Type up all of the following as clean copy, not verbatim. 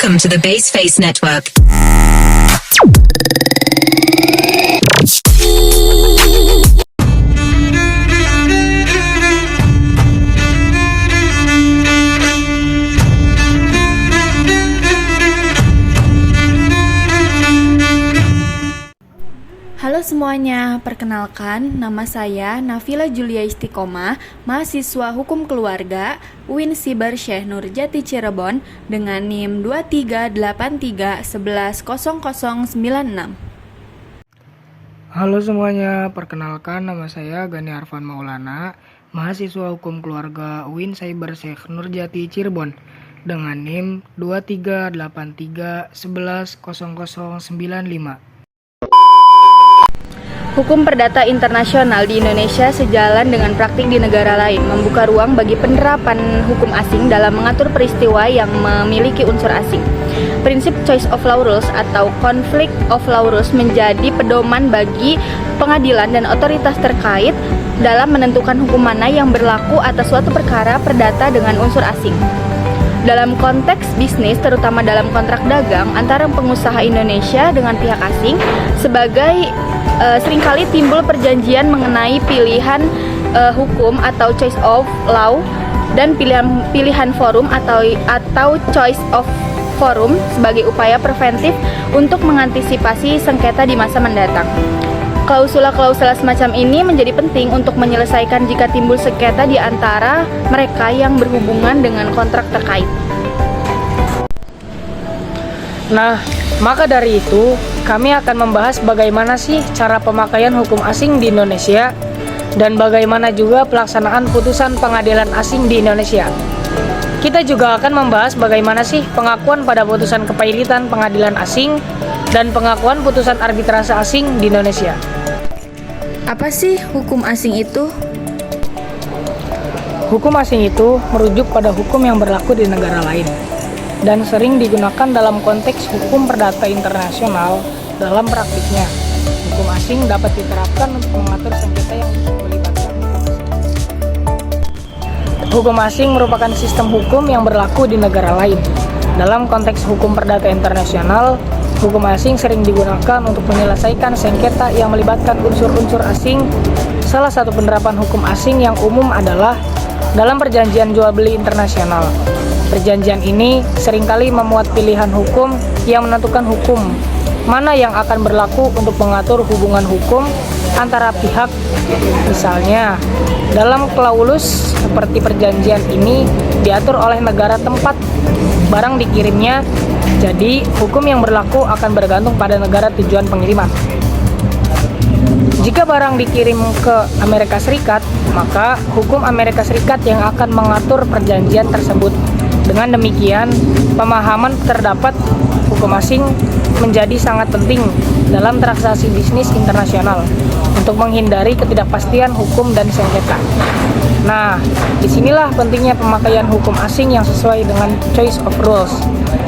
Welcome to the Baseface Network. Halo semuanya, perkenalkan nama saya Nafila Julia Istiqomah, mahasiswa Hukum Keluarga UIN Siber Syekh Nurjati Cirebon dengan NIM 2383110096. Halo semuanya, perkenalkan nama saya Gani Arfan Maulana, mahasiswa Hukum Keluarga UIN Siber Syekh Nurjati Cirebon dengan NIM 2383110095. Hukum perdata internasional di Indonesia sejalan dengan praktik di negara lain, membuka ruang bagi penerapan hukum asing dalam mengatur peristiwa yang memiliki unsur asing. Prinsip choice of law rules atau conflict of law rules menjadi pedoman bagi pengadilan dan otoritas terkait dalam menentukan hukum mana yang berlaku atas suatu perkara perdata dengan unsur asing. Dalam konteks bisnis, terutama dalam kontrak dagang antara pengusaha Indonesia dengan pihak asing, seringkali timbul perjanjian mengenai pilihan hukum atau choice of law dan pilihan forum atau choice of forum sebagai upaya preventif untuk mengantisipasi sengketa di masa mendatang. Klausula-klausula semacam ini menjadi penting untuk menyelesaikan jika timbul sengketa di antara mereka yang berhubungan dengan kontrak terkait. Nah, maka dari itu, kami akan membahas bagaimana sih cara pemakaian hukum asing di Indonesia dan bagaimana juga pelaksanaan putusan pengadilan asing di Indonesia. Kita juga akan membahas bagaimana sih pengakuan pada putusan kepailitan pengadilan asing dan pengakuan putusan arbitrase asing di Indonesia. Apa sih hukum asing itu? Hukum asing itu merujuk pada hukum yang berlaku di negara lain dan sering digunakan dalam konteks hukum perdata internasional. Dalam praktiknya, hukum asing dapat diterapkan untuk mengatur sengketa yang melibatkan hukum asing. Hukum asing merupakan sistem hukum yang berlaku di negara lain. Dalam konteks hukum perdata internasional, hukum asing sering digunakan untuk menyelesaikan sengketa yang melibatkan unsur-unsur asing. Salah satu penerapan hukum asing yang umum adalah dalam perjanjian jual beli internasional. Perjanjian ini seringkali memuat pilihan hukum yang menentukan hukum mana yang akan berlaku untuk mengatur hubungan hukum antara pihak. Misalnya, dalam klaulus seperti perjanjian ini diatur oleh negara tempat barang dikirimnya, jadi hukum yang berlaku akan bergantung pada negara tujuan pengiriman. Jika barang dikirim ke Amerika Serikat, maka hukum Amerika Serikat yang akan mengatur perjanjian tersebut. Dengan demikian, pemahaman terdapat hukum asing menjadi sangat penting dalam transaksi bisnis internasional untuk menghindari ketidakpastian hukum dan sengketa. Nah, disinilah pentingnya pemakaian hukum asing yang sesuai dengan choice of rules,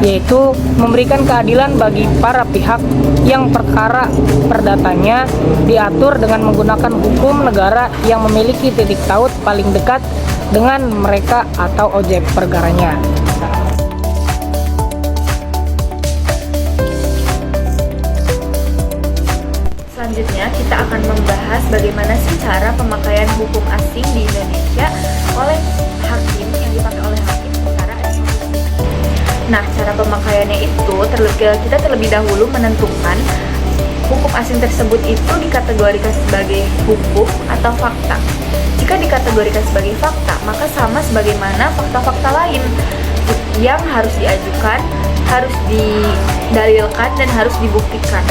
yaitu memberikan keadilan bagi para pihak yang perkara perdatanya diatur dengan menggunakan hukum negara yang memiliki titik taut paling dekat dengan mereka atau objek perkaranya. Selanjutnya kita akan membahas bagaimana sih cara pemakaian hukum asing di Indonesia oleh hakim yang dipakai oleh hakim secara eksekutif. Nah, cara pemakaiannya itu kita terlebih dahulu menentukan hukum asing tersebut itu dikategorikan sebagai hukum atau fakta. Jika dikategorikan sebagai fakta, maka sama sebagaimana fakta-fakta lain yang harus diajukan, harus didalilkan, dan harus dibuktikan.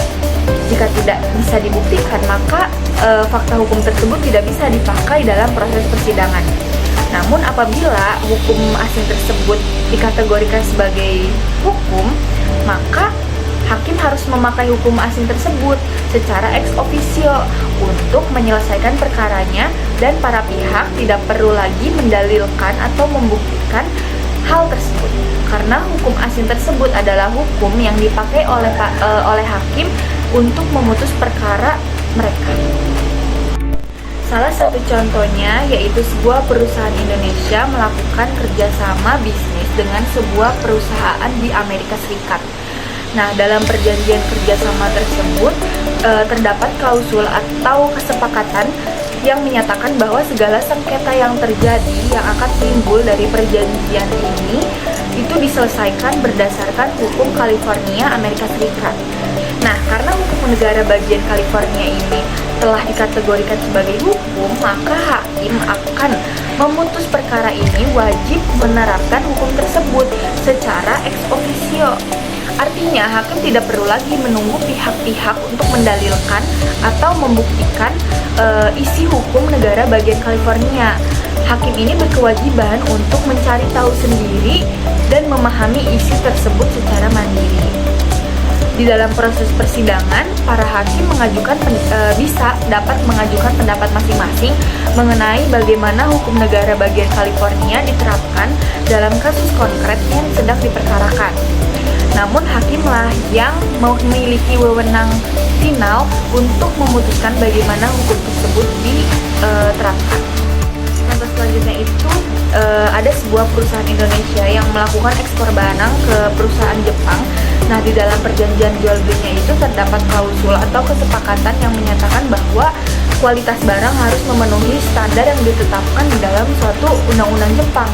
Jika tidak bisa dibuktikan, maka fakta hukum tersebut tidak bisa dipakai dalam proses persidangan. Namun apabila hukum asing tersebut dikategorikan sebagai hukum, maka hakim harus memakai hukum asing tersebut secara ex officio untuk menyelesaikan perkaranya, dan para pihak tidak perlu lagi mendalilkan atau membuktikan hal tersebut, karena hukum asing tersebut adalah hukum yang dipakai oleh hakim untuk memutus perkara mereka. Salah satu contohnya yaitu sebuah perusahaan Indonesia melakukan kerjasama bisnis dengan sebuah perusahaan di Amerika Serikat. Nah, dalam perjanjian kerjasama tersebut terdapat klausul atau kesepakatan yang menyatakan bahwa segala sengketa yang terjadi yang akan timbul dari perjanjian ini itu diselesaikan berdasarkan hukum California, Amerika Serikat. Nah, karena hukum negara bagian California ini telah dikategorikan sebagai hukum, maka hakim akan memutus perkara ini wajib menerapkan hukum tersebut secara ex officio. Artinya, hakim tidak perlu lagi menunggu pihak-pihak untuk mendalilkan atau membuktikan isi hukum negara bagian California. Hakim ini berkewajiban untuk mencari tahu sendiri dan memahami isi tersebut secara mandiri. Di dalam proses persidangan, para hakim dapat mengajukan pendapat masing-masing mengenai bagaimana hukum negara bagian California diterapkan dalam kasus konkret yang sedang diperkarakan. Namun hakimlah yang memiliki wewenang final untuk memutuskan bagaimana hukum tersebut diterapkan. Contoh selanjutnya itu ada sebuah perusahaan Indonesia yang melakukan ekspor barang ke perusahaan Jepang. Nah, di dalam perjanjian jual belinya itu terdapat klausul atau kesepakatan yang menyatakan bahwa kualitas barang harus memenuhi standar yang ditetapkan di dalam suatu undang-undang Jepang.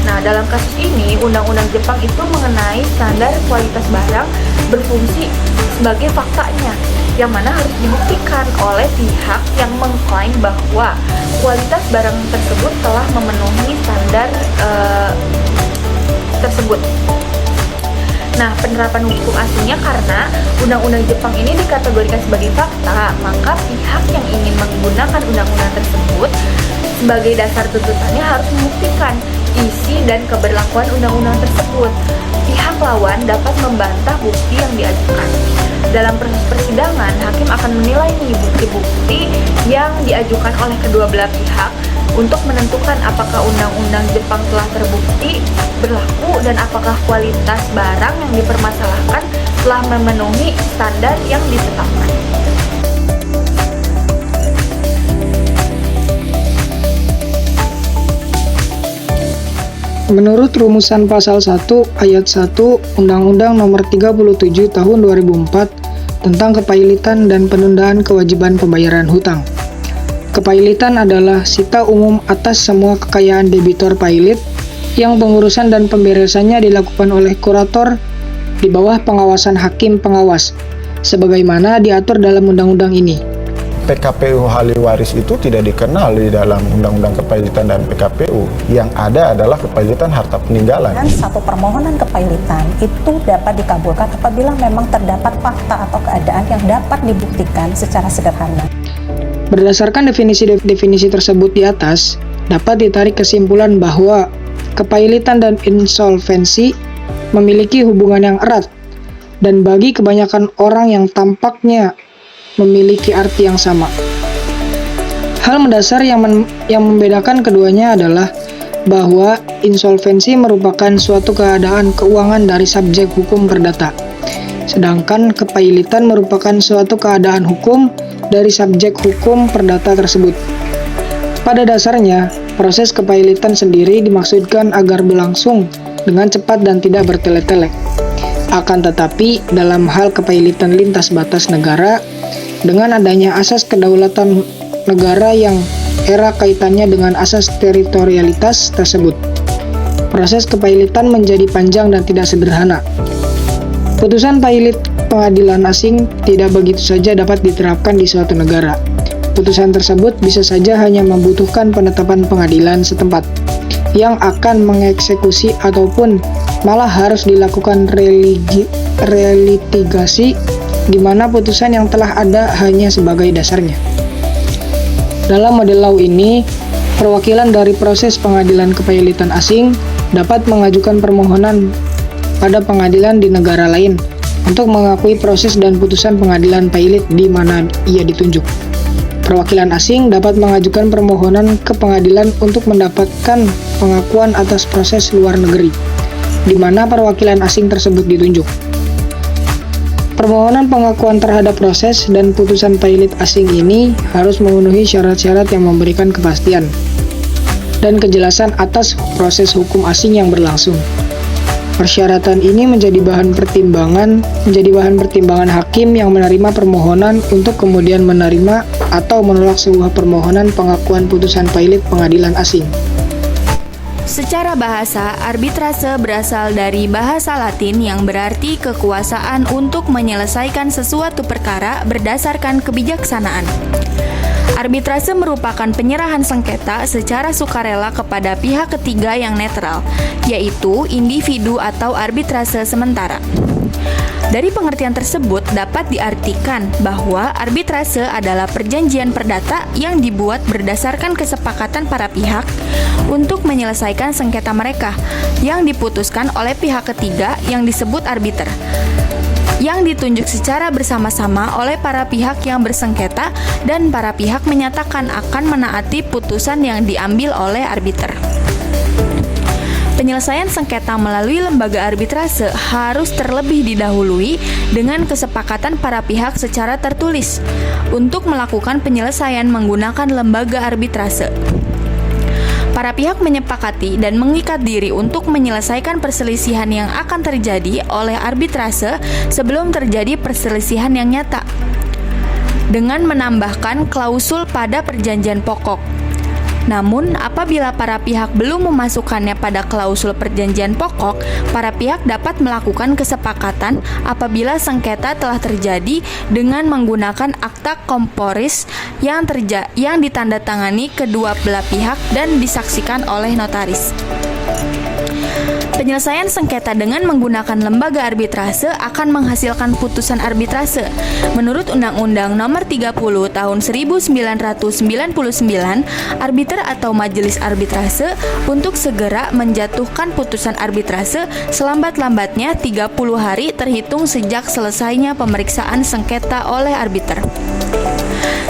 Nah, dalam kasus ini, undang-undang Jepang itu mengenai standar kualitas barang berfungsi sebagai faktanya, yang mana harus dibuktikan oleh pihak yang mengklaim bahwa kualitas barang tersebut telah memenuhi standar tersebut. Nah, penerapan hukum aslinya karena undang-undang Jepang ini dikategorikan sebagai fakta, maka pihak yang ingin menggunakan undang-undang tersebut sebagai dasar tuntutannya harus membuktikan isi dan keberlakuan undang-undang tersebut. Pihak lawan dapat membantah bukti yang diajukan. Dalam proses persidangan, hakim akan menilai bukti-bukti yang diajukan oleh kedua belah pihak untuk menentukan apakah undang-undang Jepang telah terbukti berlaku dan apakah kualitas barang yang dipermasalahkan telah memenuhi standar yang ditetapkan. Menurut rumusan pasal 1 ayat 1 Undang-Undang Nomor 37 Tahun 2004 tentang kepailitan dan penundaan kewajiban pembayaran hutang. Kepailitan adalah sita umum atas semua kekayaan debitor pailit yang pengurusan dan pemberesannya dilakukan oleh kurator di bawah pengawasan hakim pengawas, sebagaimana diatur dalam undang-undang ini. PKPU ahli waris itu tidak dikenal di dalam Undang-Undang Kepailitan dan PKPU. Yang ada adalah kepailitan harta peninggalan. Dan satu permohonan kepailitan itu dapat dikabulkan apabila memang terdapat fakta atau keadaan yang dapat dibuktikan secara sederhana. Berdasarkan definisi tersebut di atas, dapat ditarik kesimpulan bahwa kepailitan dan insolvensi memiliki hubungan yang erat, dan bagi kebanyakan orang yang tampaknya memiliki arti yang sama. Hal mendasar yang membedakan keduanya adalah bahwa insolvensi merupakan suatu keadaan keuangan dari subjek hukum perdata, sedangkan kepailitan merupakan suatu keadaan hukum dari subjek hukum perdata tersebut. Pada dasarnya, proses kepailitan sendiri dimaksudkan agar berlangsung dengan cepat dan tidak bertele-tele. Akan tetapi, dalam hal kepailitan lintas batas negara, dengan adanya asas kedaulatan negara yang erat kaitannya dengan asas teritorialitas tersebut, proses kepailitan menjadi panjang dan tidak sederhana. Putusan pailit pengadilan asing tidak begitu saja dapat diterapkan di suatu negara. Putusan tersebut bisa saja hanya membutuhkan penetapan pengadilan setempat yang akan mengeksekusi ataupun malah harus dilakukan relitigasi, di mana putusan yang telah ada hanya sebagai dasarnya. Dalam model law ini, perwakilan dari proses pengadilan kepailitan asing dapat mengajukan permohonan pada pengadilan di negara lain untuk mengakui proses dan putusan pengadilan pailit di mana ia ditunjuk. Perwakilan asing dapat mengajukan permohonan ke pengadilan untuk mendapatkan pengakuan atas proses luar negeri, di mana perwakilan asing tersebut ditunjuk. Permohonan pengakuan terhadap proses dan putusan pilot asing ini harus memenuhi syarat-syarat yang memberikan kepastian dan kejelasan atas proses hukum asing yang berlangsung. Persyaratan ini menjadi bahan pertimbangan hakim yang menerima permohonan untuk kemudian menerima atau menolak sebuah permohonan pengakuan putusan pilot pengadilan asing. Secara bahasa, arbitrase berasal dari bahasa Latin yang berarti kekuasaan untuk menyelesaikan sesuatu perkara berdasarkan kebijaksanaan. Arbitrase merupakan penyerahan sengketa secara sukarela kepada pihak ketiga yang netral, yaitu individu atau arbitrase sementara. Dari pengertian tersebut dapat diartikan bahwa arbitrase adalah perjanjian perdata yang dibuat berdasarkan kesepakatan para pihak untuk menyelesaikan sengketa mereka yang diputuskan oleh pihak ketiga yang disebut arbiter, yang ditunjuk secara bersama-sama oleh para pihak yang bersengketa dan para pihak menyatakan akan menaati putusan yang diambil oleh arbiter. Penyelesaian sengketa melalui lembaga arbitrase harus terlebih didahului dengan kesepakatan para pihak secara tertulis untuk melakukan penyelesaian menggunakan lembaga arbitrase. Para pihak menyepakati dan mengikat diri untuk menyelesaikan perselisihan yang akan terjadi oleh arbitrase sebelum terjadi perselisihan yang nyata, dengan menambahkan klausul pada perjanjian pokok. Namun, apabila para pihak belum memasukkannya pada klausul perjanjian pokok, para pihak dapat melakukan kesepakatan apabila sengketa telah terjadi dengan menggunakan akta kompromis yang ditandatangani kedua belah pihak dan disaksikan oleh notaris. Penyelesaian sengketa dengan menggunakan lembaga arbitrase akan menghasilkan putusan arbitrase. Menurut Undang-Undang Nomor 30 Tahun 1999, arbiter atau majelis arbitrase untuk segera menjatuhkan putusan arbitrase selambat-lambatnya 30 hari terhitung sejak selesainya pemeriksaan sengketa oleh arbiter.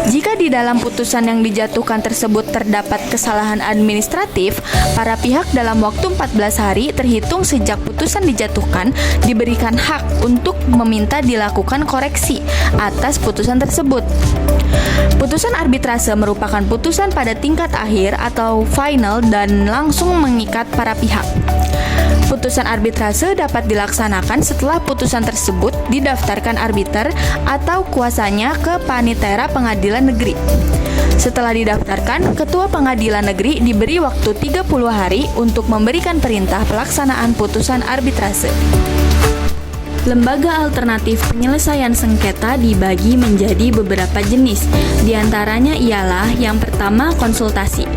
Jika di dalam putusan yang dijatuhkan tersebut terdapat kesalahan administratif, para pihak dalam waktu 14 hari terhitung sejak putusan dijatuhkan diberikan hak untuk meminta dilakukan koreksi atas putusan tersebut. Putusan arbitrase merupakan putusan pada tingkat akhir atau final dan langsung mengikat para pihak. Putusan arbitrase dapat dilaksanakan setelah putusan tersebut didaftarkan arbiter atau kuasanya ke panitera pengadilan negeri. Setelah didaftarkan, ketua pengadilan negeri diberi waktu 30 hari untuk memberikan perintah pelaksanaan putusan arbitrase. Lembaga alternatif penyelesaian sengketa dibagi menjadi beberapa jenis. Di antaranya ialah yang pertama, konsultasi.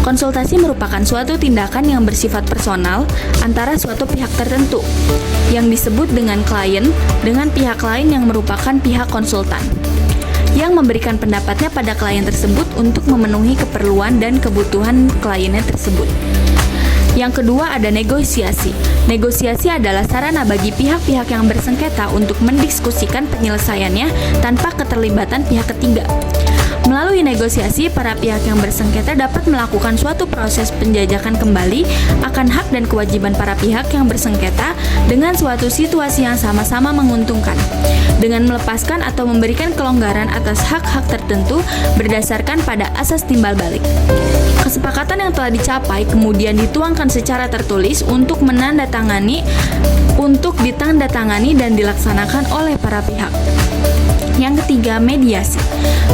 Konsultasi merupakan suatu tindakan yang bersifat personal antara suatu pihak tertentu yang disebut dengan klien dengan pihak lain yang merupakan pihak konsultan yang memberikan pendapatnya pada klien tersebut untuk memenuhi keperluan dan kebutuhan kliennya tersebut. Yang kedua ada negosiasi. Negosiasi adalah sarana bagi pihak-pihak yang bersengketa untuk mendiskusikan penyelesaiannya tanpa keterlibatan pihak ketiga. Melalui negosiasi, para pihak yang bersengketa dapat melakukan suatu proses penjajakan kembali akan hak dan kewajiban para pihak yang bersengketa dengan suatu situasi yang sama-sama menguntungkan, dengan melepaskan atau memberikan kelonggaran atas hak-hak tertentu berdasarkan pada asas timbal balik. Kesepakatan yang telah dicapai kemudian dituangkan secara tertulis untuk ditandatangani dan dilaksanakan oleh para pihak. Yang ketiga, mediasi.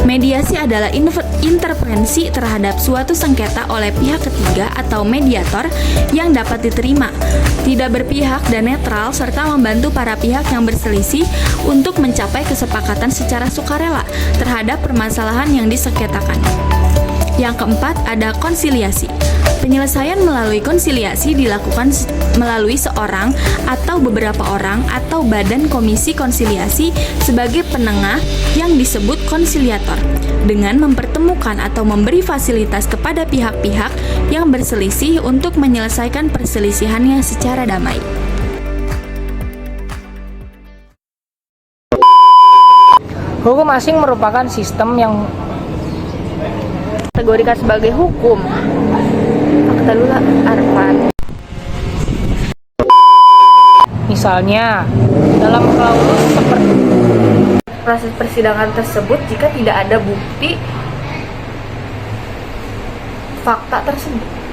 Mediasi adalah intervensi terhadap suatu sengketa oleh pihak ketiga atau mediator yang dapat diterima, tidak berpihak dan netral, serta membantu para pihak yang berselisih untuk mencapai kesepakatan secara sukarela terhadap permasalahan yang disengketakan. Yang keempat, ada konsiliasi. Penyelesaian melalui konsiliasi dilakukan melalui seorang atau beberapa orang atau badan komisi konsiliasi sebagai penengah yang disebut konsiliator, dengan mempertemukan atau memberi fasilitas kepada pihak-pihak yang berselisih untuk menyelesaikan perselisihannya secara damai. Hukum asing merupakan sistem yang Kategorikan sebagai hukum. Fakta dulu Arfan. misalnya dalam klausul seperti proses persidangan tersebut jika tidak ada bukti fakta tersebut.